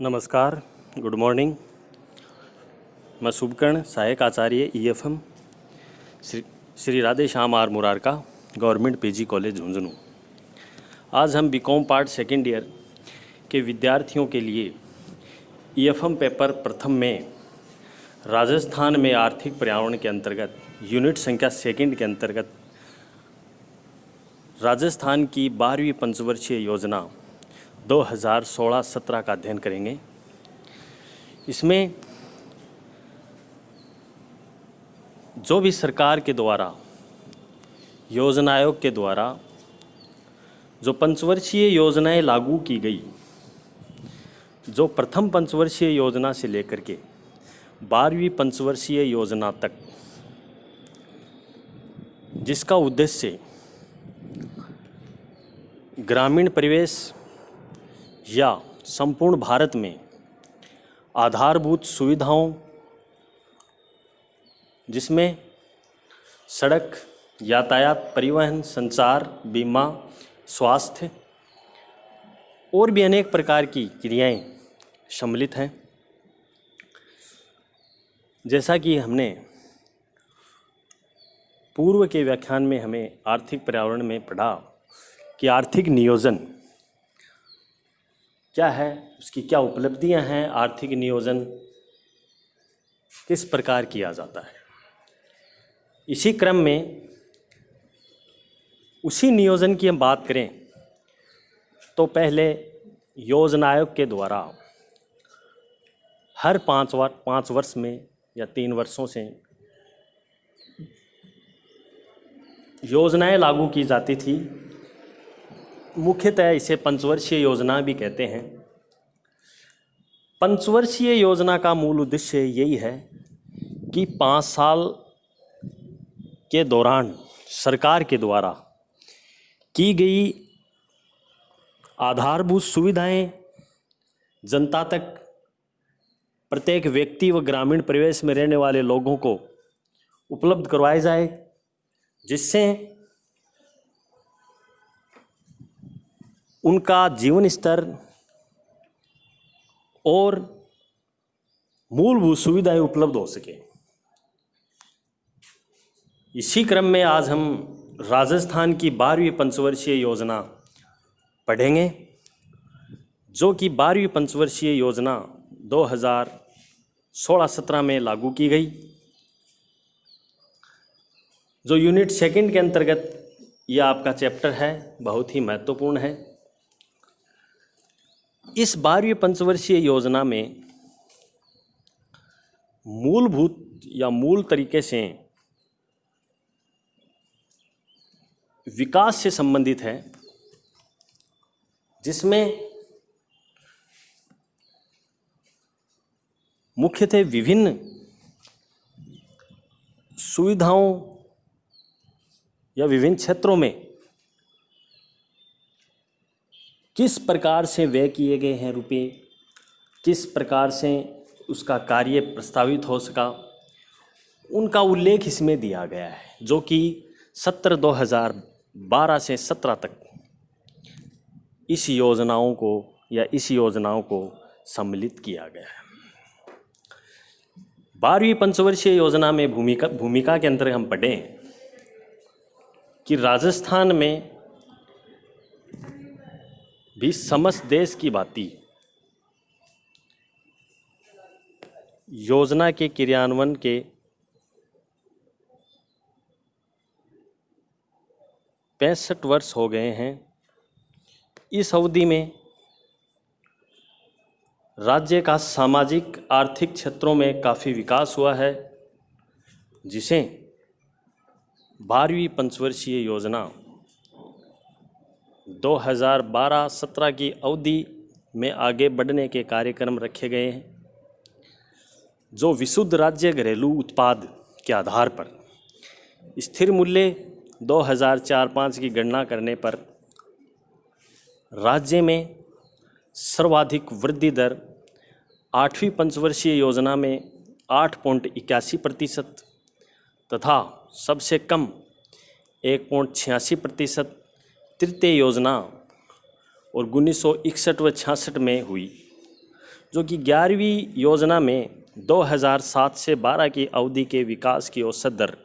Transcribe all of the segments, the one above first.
नमस्कार, good morning. मैं शुभकर्ण, सहायक आचार्य EFM Shri Radhe Shyam R Murarka, government PG college Jhunjhunu. आज हम बीकॉम पार्ट सेकेंड ईयर के विद्यार्थियों के लिए ईएफएम पेपर प्रथम में राजस्थान में आर्थिक पर्यावरण के अंतर्गत यूनिट संख्या सेकंड के अंतर्गत राजस्थान की 12वीं पंचवर्षीय योजना 2016-17 का अध्ययन करेंगे। इसमें जो भी सरकार के द्वारा, योजना आयोग के द्वारा जो पंचवर्षीय योजनाएं लागू की गई, जो प्रथम पंचवर्षीय योजना से लेकर के 12वीं पंचवर्षीय योजना तक, जिसका उद्देश्य ग्रामीण परिवेश या संपूर्ण भारत में आधारभूत सुविधाओं, जिसमें सड़क, यातायात, परिवहन, संचार, बीमा, स्वास्थ्य और भी अनेक प्रकार की क्रियाएं सम्मिलित हैं। जैसा कि हमने पूर्व के व्याख्यान में हमें आर्थिक पर्यावरण में पढ़ा कि आर्थिक नियोजन क्या है, उसकी क्या उपलब्धियां हैं, आर्थिक नियोजन किस प्रकार किया जाता है। इसी क्रम में उसी नियोजन की हम बात करें तो पहले योजना आयोग के द्वारा हर 5 वर्ष में या 3 वर्षों से योजनाएं लागू की जाती थी। मुख्यतः इसे पंचवर्षीय योजना भी कहते हैं। पंचवर्षीय योजना का मूल उद्देश्य यही है कि 5 साल के दौरान सरकार के द्वारा की गई आधारभूत सुविधाएं जनता तक, प्रत्येक व्यक्ति व ग्रामीण परिवेश में रहने वाले लोगों को उपलब्ध करवाई जाए, जिससे उनका जीवन स्तर और मूलभूत सुविधाएं उपलब्ध हो सके। इसी क्रम में आज हम राजस्थान की 12वीं पंचवर्षीय योजना पढ़ेंगे, जो कि 12वीं पंचवर्षीय योजना 2016-17 में लागू की गई, जो यूनिट सेकंड के अंतर्गत यह आपका चैप्टर है, बहुत ही महत्वपूर्ण है। इस 12वीं पंचवर्षीय योजना में मूलभूत या मूल तरीके से विकास से संबंधित है, जिसमें मुख्यतः विभिन्न सुविधाओं या विभिन्न क्षेत्रों में किस प्रकार से व्यय किए गए हैं रुपये, किस प्रकार से उसका कार्य प्रस्तावित हो सका, उनका उल्लेख इसमें दिया गया है, जो कि सत्र 2012 से 17 तक इस योजनाओं को सम्मिलित किया गया है। 12वीं पंचवर्षीय योजना में भूमिका के अंतर्गत हम पढ़ें कि राजस्थान में भी समस्त देश की भांति योजना के क्रियान्वयन के 65 वर्ष हो गए हैं। इस अवधि में राज्य का सामाजिक आर्थिक क्षेत्रों में काफ़ी विकास हुआ है, जिसे 12वीं पंचवर्षीय योजना 2012-17 की अवधि में आगे बढ़ने के कार्यक्रम रखे गए हैं, जो विशुद्ध राज्य घरेलू उत्पाद के आधार पर स्थिर मूल्य 2004-05 की गणना करने पर राज्य में सर्वाधिक वृद्धि दर 8वीं पंचवर्षीय योजना में 8.81% तथा सबसे कम 1.86% तृतीय योजना और 1961 व 66 में हुई, जो कि 11वीं योजना में 2007 से 12 की अवधि के विकास की औसत दर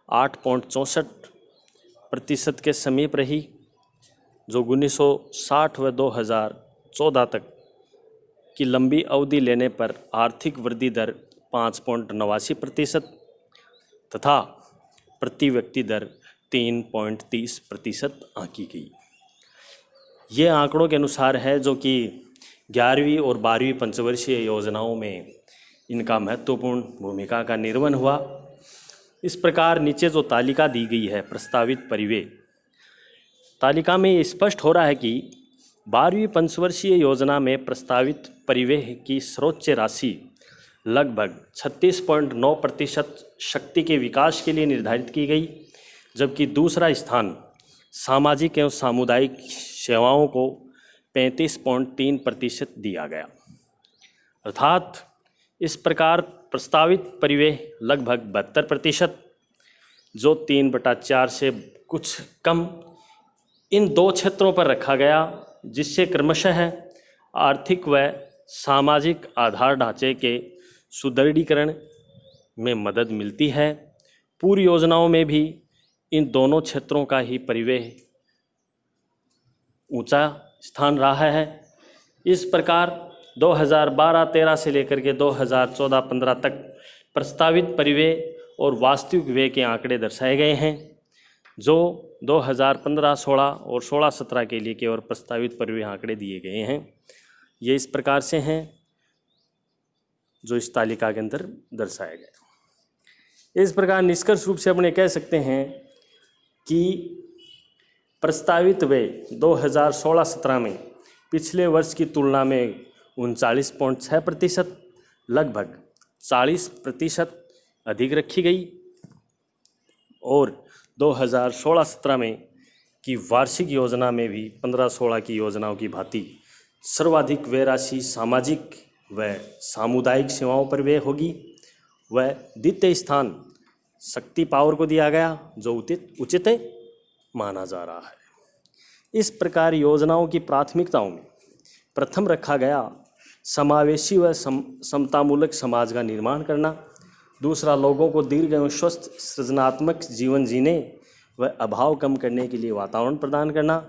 8.64% के समीप रही, जो 1960 व 2014 तक की लंबी अवधि लेने पर आर्थिक वृद्धि दर 5.89% तथा प्रति व्यक्ति दर 3.30% आंकी गई। ये आंकड़ों के अनुसार है, जो कि 11वीं और 12वीं पंचवर्षीय योजनाओं में इनका महत्वपूर्ण भूमिका का निर्वहन हुआ। इस प्रकार नीचे जो तालिका दी गई है प्रस्तावित परिव्यय, तालिका में ये स्पष्ट हो रहा है कि 12वीं पंचवर्षीय योजना में प्रस्तावित परिव्यय की सर्वोच्च राशि लगभग 36.9% शक्ति के विकास के लिए निर्धारित की गई, जबकि दूसरा स्थान सामाजिक एवं सामुदायिक सेवाओं को 35.3% दिया गया। अर्थात इस प्रकार प्रस्तावित परिव्यय लगभग 72%, जो 3/4 से कुछ कम इन दो क्षेत्रों पर रखा गया, जिससे क्रमशः आर्थिक व सामाजिक आधार ढांचे के सुदृढ़ीकरण में मदद मिलती है। पूर्व योजनाओं में भी इन दोनों क्षेत्रों का ही परिव्यय ऊंचा स्थान रहा है। इस प्रकार 2012-13 से लेकर के 2014-15 तक प्रस्तावित परिव्यय और वास्तविक व्यय के आंकड़े दर्शाए गए हैं, जो 2015-16 और 16-17 के लिए केवल प्रस्तावित परिव्यय आंकड़े दिए गए हैं। ये इस प्रकार से हैं जो इस तालिका के अंदर दर्शाया गया। इस प्रकार निष्कर्ष रूप से अपने कह सकते हैं कि प्रस्तावित व्यय 2016-17 में पिछले वर्ष की तुलना में 39.6%, लगभग 40% अधिक रखी गई, और 2016-17 में की वार्षिक योजना में भी 15-16 की योजनाओं की भांति सर्वाधिक व्यय राशि सामाजिक व सामुदायिक सेवाओं पर व्यय होगी, व द्वितीय स्थान शक्ति पावर को दिया गया, जो उचित माना जा रहा है। इस प्रकार योजनाओं की प्राथमिकताओं में प्रथम रखा गया समावेशी व समतामूलक समाज का निर्माण करना, दूसरा लोगों को दीर्घ एवं स्वस्थ सृजनात्मक जीवन जीने व अभाव कम करने के लिए वातावरण प्रदान करना,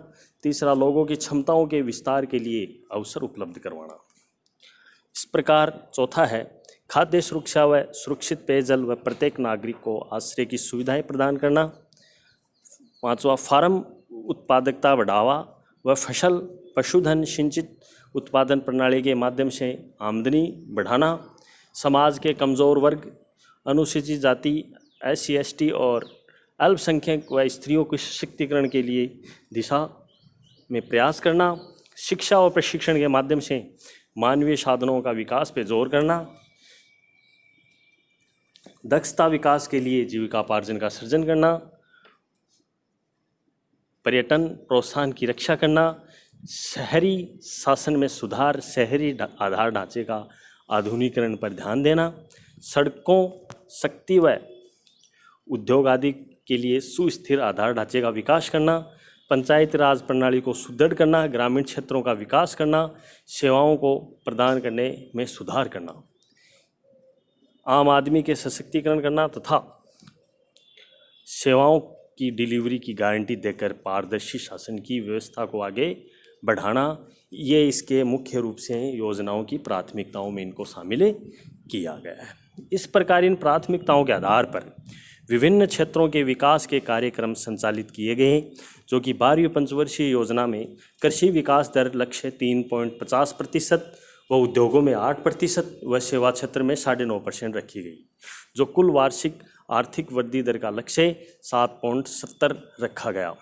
तीसरा लोगों की क्षमताओं के विस्तार के लिए अवसर उपलब्ध करवाना। इस प्रकार चौथा है खाद्य सुरक्षा व सुरक्षित पेयजल व प्रत्येक नागरिक को आश्रय की सुविधाएं प्रदान करना। पांचवा फार्म उत्पादकता बढ़ावा व फसल पशुधन सिंचित उत्पादन प्रणाली के माध्यम से आमदनी बढ़ाना, समाज के कमज़ोर वर्ग, अनुसूचित जाति, SC/ST और अल्पसंख्यक व स्त्रियों के सशक्तिकरण के लिए दिशा में प्रयास करना, शिक्षा और प्रशिक्षण के माध्यम से मानवीय साधनों का विकास पे जोर करना, दक्षता विकास के लिए जीविकापार्जन का सृजन करना, पर्यटन प्रोत्साहन की रक्षा करना, शहरी शासन में सुधार, शहरी आधार ढांचे का आधुनिकीकरण पर ध्यान देना, सड़कों, शक्ति व उद्योग आदि के लिए सुस्थिर आधार ढांचे का विकास करना, पंचायती राज प्रणाली को सुदृढ़ करना, ग्रामीण क्षेत्रों का विकास करना, सेवाओं को प्रदान करने में सुधार करना, आम आदमी के सशक्तिकरण करना तथा सेवाओं की डिलीवरी की गारंटी देकर पारदर्शी शासन की व्यवस्था को आगे बढ़ाना, ये इसके मुख्य रूप से योजनाओं की प्राथमिकताओं में इनको शामिल किया गया है। इस प्रकार इन प्राथमिकताओं के आधार पर विभिन्न क्षेत्रों के विकास के कार्यक्रम संचालित किए गए हैं, जो कि 12वीं पंचवर्षीय योजना में कृषि विकास दर लक्ष्य 3.50% व उद्योगों में 8% व सेवा क्षेत्र में 9.5% रखी गई, जो कुल वार्षिक आर्थिक वृद्धि दर का लक्ष्य 7.70 रखा गया।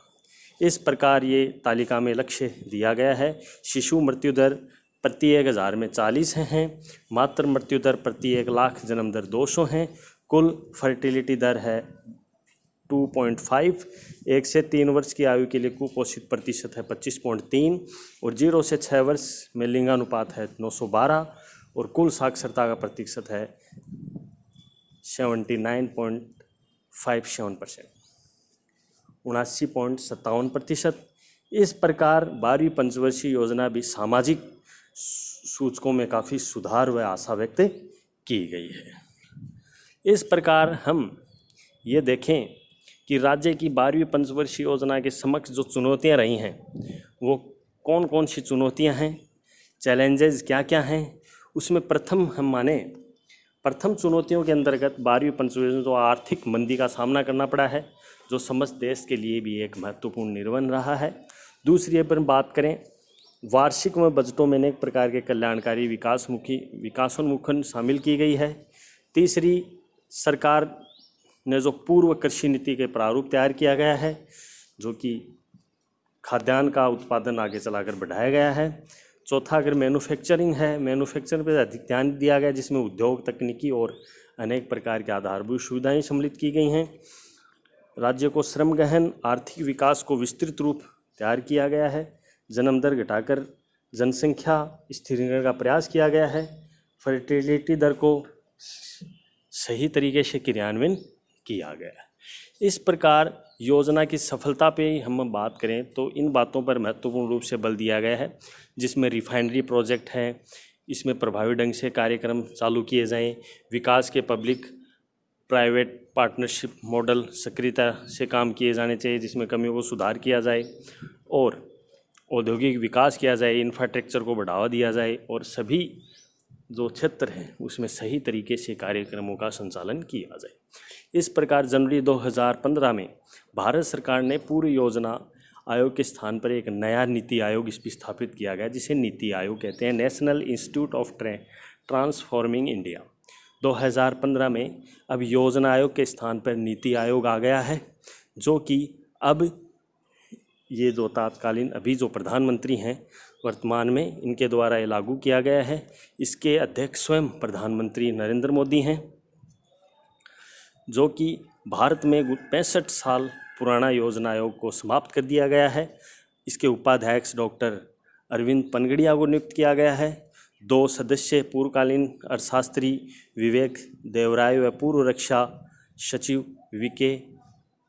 इस प्रकार ये तालिका में लक्ष्य दिया गया है। शिशु मृत्यु दर प्रति 1000 में 40 हैं, मातृ मृत्यु दर प्रति 1 लाख जन्म दर 200 हैं, कुल फर्टिलिटी दर है 2.5, 1 से 3 वर्ष की आयु के लिए कुपोषित प्रतिशत है 25.3 और 0 से 6 वर्ष में लिंगानुपात है 912 और कुल साक्षरता का प्रतिशत है 79.57%, 79.57%। इस प्रकार 12वीं पंचवर्षीय योजना भी सामाजिक सूचकों में काफ़ी सुधार व आशा व्यक्त की गई है। इस प्रकार हम ये देखें कि राज्य की 12वीं पंचवर्षीय योजना के समक्ष जो चुनौतियां रही हैं वो कौन कौन सी चुनौतियां हैं, चैलेंजेस क्या क्या हैं, उसमें प्रथम हम माने प्रथम चुनौतियों के अंतर्गत 12वीं पंचवर्षीय जो आर्थिक मंदी का सामना करना पड़ा है, जो समस्त देश के लिए भी एक महत्वपूर्ण निर्वहन रहा है। दूसरी अगर बात करें, वार्षिक में बजटों में अनेक प्रकार के कल्याणकारी विकासोन्मुखन शामिल की गई है। तीसरी, सरकार ने जो पूर्व कृषि नीति के प्रारूप तैयार किया गया है, जो कि खाद्यान्न का उत्पादन आगे चलाकर बढ़ाया गया है। चौथा अगर मैन्युफैक्चरिंग है, मैन्युफैक्चरिंग पर अधिक ध्यान दिया गया, जिसमें उद्योग, तकनीकी और अनेक प्रकार की आधारभूत सुविधाएं सम्मिलित की गई हैं। राज्य को श्रम गहन आर्थिक विकास को विस्तृत रूप तैयार किया गया है। जन्म दर घटाकर जनसंख्या स्थिरीकरण का प्रयास किया गया है। फर्टिलिटी दर को सही तरीके से क्रियान्वयन किया गया है। इस प्रकार योजना की सफलता पे हम बात करें तो इन बातों पर महत्वपूर्ण रूप से बल दिया गया है, जिसमें रिफाइनरी प्रोजेक्ट है, इसमें प्रभावी ढंग से कार्यक्रम चालू किए जाएं, विकास के पब्लिक प्राइवेट पार्टनरशिप मॉडल सक्रियता से काम किए जाने चाहिए, जिसमें कमियों को सुधार किया जाए और औद्योगिक विकास किया जाए, इंफ्रास्ट्रक्चर को बढ़ावा दिया जाए और सभी जो क्षेत्र हैं उसमें सही तरीके से कार्यक्रमों का संचालन किया जाए। इस प्रकार जनवरी 2015 में भारत सरकार ने पूर्व योजना आयोग के स्थान पर एक नया नीति आयोग स्थापित किया गया, जिसे नीति आयोग कहते हैं, national institute of transforming India. 2015 में अब योजना आयोग के स्थान पर नीति आयोग आ गया है, जो कि अब ये जो तात्कालीन अभी जो प्रधानमंत्री हैं वर्तमान में, इनके द्वारा ये लागू किया गया है। इसके अध्यक्ष स्वयं प्रधानमंत्री नरेंद्र मोदी हैं, जो कि भारत में 65 साल पुराना योजना आयोग को समाप्त कर दिया गया है। इसके उपाध्यक्ष डॉक्टर अरविंद पनगड़िया को नियुक्त किया गया है। 2 सदस्य पूर्वकालीन अर्थशास्त्री विवेक देवराय व पूर्व रक्षा सचिव वीके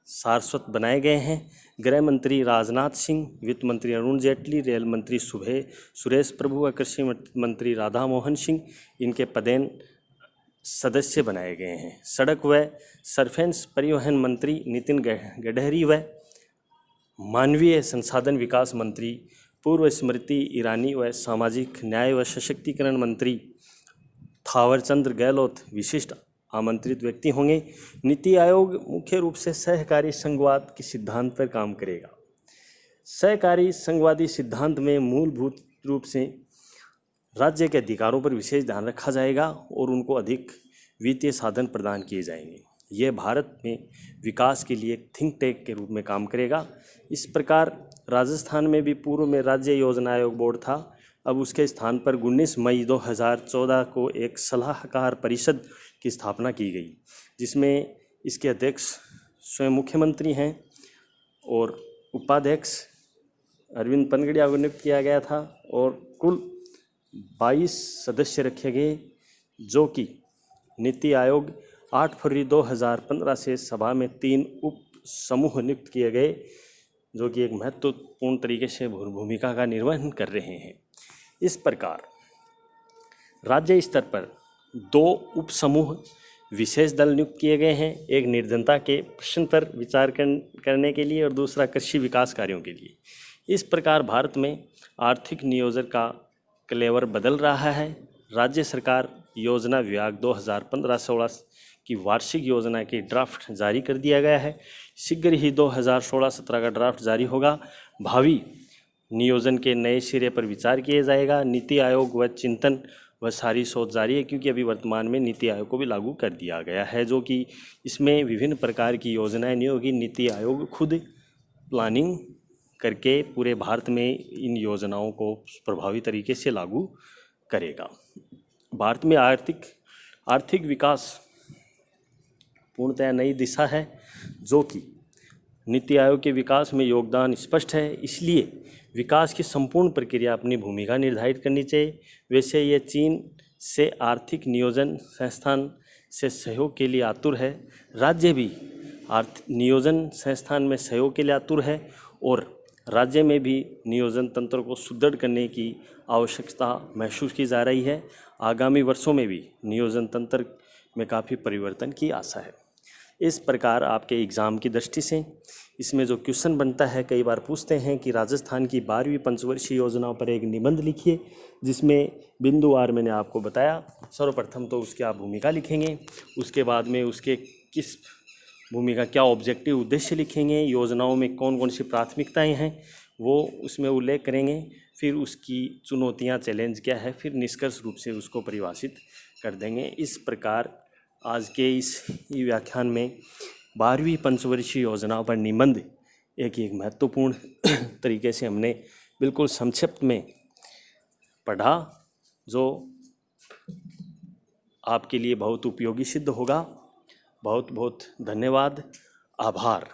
सारस्वत बनाए गए हैं। गृह मंत्री राजनाथ सिंह, वित्त मंत्री अरुण जेटली, रेल मंत्री सुरेश प्रभु व कृषि मंत्री राधा मोहन सिंह इनके पदेन सदस्य बनाए गए हैं। सड़क व सरफेस परिवहन मंत्री नितिन गडकरी व मानवीय संसाधन विकास मंत्री पूर्व स्मृति ईरानी व सामाजिक न्याय व सशक्तिकरण मंत्री थावरचंद गहलोत विशिष्ट आमंत्रित व्यक्ति होंगे। नीति आयोग मुख्य रूप से सहकारी संघवाद के सिद्धांत पर काम करेगा। सहकारी संघवादी सिद्धांत में मूलभूत रूप से राज्य के अधिकारों पर विशेष ध्यान रखा जाएगा और उनको अधिक वित्तीय साधन प्रदान किए जाएंगे। यह भारत में विकास के लिए एक थिंक टैंक के रूप में काम करेगा। इस प्रकार राजस्थान में भी पूर्व में राज्य योजना आयोग बोर्ड था, अब उसके स्थान पर 19 मई 2014 को एक सलाहकार परिषद की स्थापना की गई, जिसमें इसके अध्यक्ष स्वयं मुख्यमंत्री हैं और उपाध्यक्ष अरविंद पनगड़िया को नियुक्त किया गया था और कुल 22 सदस्य रखे गए, जो कि नीति आयोग 8 फरवरी 2015 से सभा में 3 उप समूह नियुक्त किए गए, जो कि एक महत्वपूर्ण तरीके से भूमिका का निर्वहन कर रहे हैं। इस प्रकार राज्य स्तर पर 2 उप समूह विशेष दल नियुक्त किए गए हैं, एक निर्धनता के प्रश्न पर विचार करने के लिए और दूसरा कृषि विकास कार्यों के लिए। इस प्रकार भारत में आर्थिक नियोजन का क्लेवर बदल रहा है। राज्य सरकार योजना विभाग 2015-16 की वार्षिक योजना की ड्राफ्ट जारी कर दिया गया है। शीघ्र ही 2016-17 का ड्राफ्ट जारी होगा। भावी नियोजन के नए सिरे पर विचार किया जाएगा। नीति आयोग व चिंतन व सारी सोच जारी है, क्योंकि अभी वर्तमान में नीति आयोग को भी लागू कर दिया गया है, जो कि इसमें विभिन्न प्रकार की योजनाएं नहीं होगी। नीति आयोग खुद प्लानिंग करके पूरे भारत में इन योजनाओं को प्रभावी तरीके से लागू करेगा। भारत में आर्थिक विकास पूर्णतः नई दिशा है, जो कि नीति आयोग के विकास में योगदान स्पष्ट है। इसलिए विकास की संपूर्ण प्रक्रिया अपनी भूमिका निर्धारित करनी चाहिए। वैसे ये चीन से आर्थिक नियोजन संस्थान से सहयोग के लिए आतुर है। राज्य भी नियोजन संस्थान में सहयोग के लिए आतुर है और राज्य में भी नियोजन तंत्र को सुदृढ़ करने की आवश्यकता महसूस की जा रही है। आगामी वर्षों में भी नियोजन तंत्र में काफ़ी परिवर्तन की आशा है। इस प्रकार आपके एग्ज़ाम की दृष्टि से इसमें जो क्वेश्चन बनता है, कई बार पूछते हैं कि राजस्थान की 12वीं पंचवर्षीय योजनाओं पर एक निबंध लिखिए, जिसमें बिंदुवार मैंने आपको बताया। सर्वप्रथम तो उसकी आप भूमिका लिखेंगे, उसके बाद में उसके किस भूमिका क्या ऑब्जेक्टिव उद्देश्य लिखेंगे, योजनाओं में कौन कौन सी प्राथमिकताएं हैं वो उसमें उल्लेख करेंगे, फिर उसकी चुनौतियां चैलेंज क्या है, फिर निष्कर्ष रूप से उसको परिभाषित कर देंगे। इस प्रकार आज के इस व्याख्यान में 12वीं पंचवर्षीय योजनाओं पर निबंध एक महत्वपूर्ण तरीके से हमने बिल्कुल संक्षिप्त में पढ़ा, जो आपके लिए बहुत उपयोगी सिद्ध होगा। बहुत बहुत धन्यवाद, आभार।